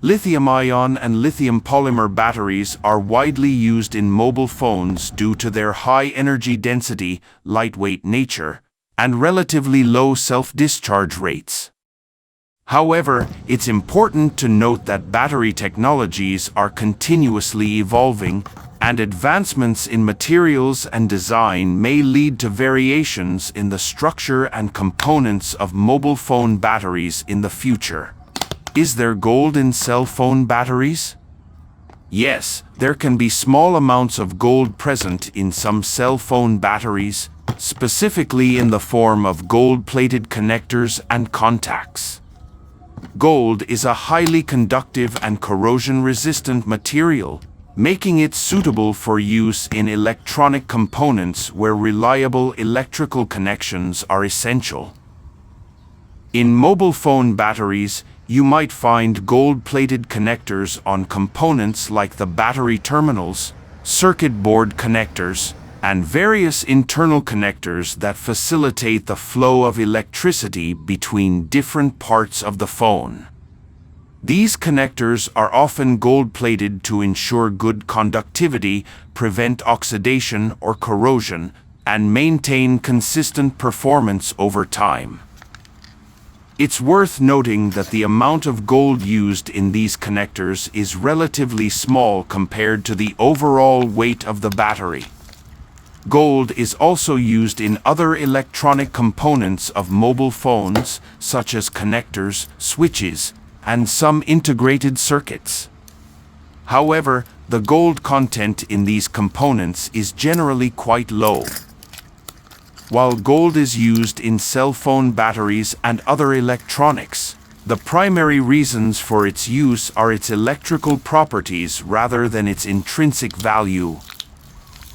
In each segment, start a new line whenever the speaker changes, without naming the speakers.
Lithium-ion and lithium polymer batteries are widely used in mobile phones due to their high energy density, lightweight nature, and relatively low self-discharge rates. However, it's important to note that battery technologies are continuously evolving, and advancements in materials and design may lead to variations in the structure and components of mobile phone batteries in the future. Is there gold in cell phone batteries? Yes, there can be small amounts of gold present in some cell phone batteries, specifically in the form of gold-plated connectors and contacts. Gold is a highly conductive and corrosion-resistant material, making it suitable for use in electronic components where reliable electrical connections are essential. In mobile phone batteries, you might find gold-plated connectors on components like the battery terminals, circuit board connectors, and various internal connectors that facilitate the flow of electricity between different parts of the phone. These connectors are often gold-plated to ensure good conductivity, prevent oxidation or corrosion, and maintain consistent performance over time. It's worth noting that the amount of gold used in these connectors is relatively small compared to the overall weight of the battery. Gold is also used in other electronic components of mobile phones, such as connectors, switches, and some integrated circuits. However, the gold content in these components is generally quite low. While gold is used in cell phone batteries and other electronics, the primary reasons for its use are its electrical properties rather than its intrinsic value.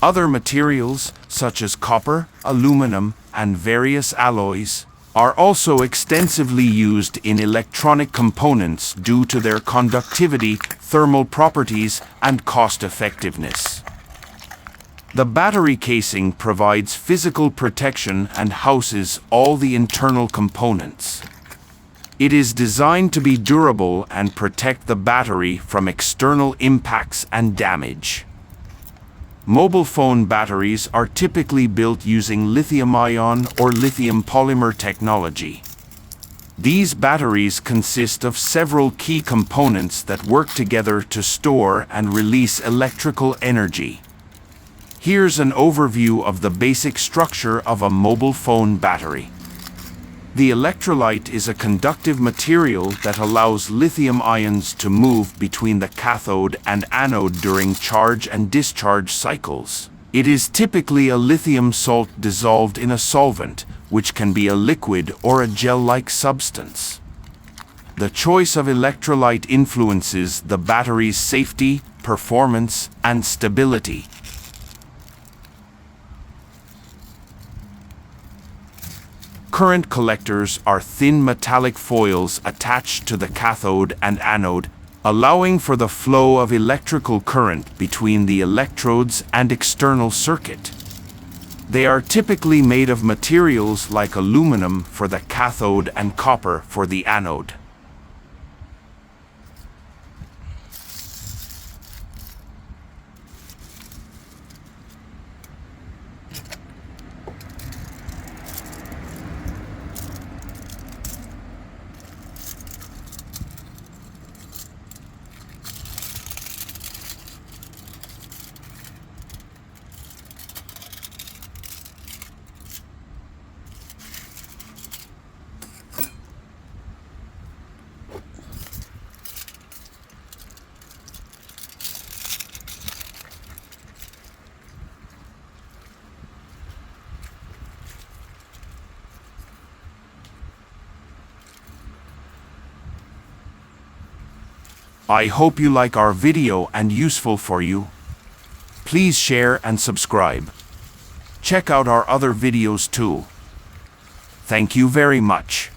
Other materials, such as copper, aluminum, and various alloys, are also extensively used in electronic components due to their conductivity, thermal properties, and cost-effectiveness. The battery casing provides physical protection and houses all the internal components. It is designed to be durable and protect the battery from external impacts and damage. Mobile phone batteries are typically built using lithium-ion or lithium polymer technology. These batteries consist of several key components that work together to store and release electrical energy. Here's an overview of the basic structure of a mobile phone battery. The electrolyte is a conductive material that allows lithium ions to move between the cathode and anode during charge and discharge cycles. It is typically a lithium salt dissolved in a solvent, which can be a liquid or a gel-like substance. The choice of electrolyte influences the battery's safety, performance, and stability. Current collectors are thin metallic foils attached to the cathode and anode, allowing for the flow of electrical current between the electrodes and external circuit. They are typically made of materials like aluminum for the cathode and copper for the anode. I hope you like our video and useful for you. Please share and subscribe. Check out our other videos too. Thank you very much.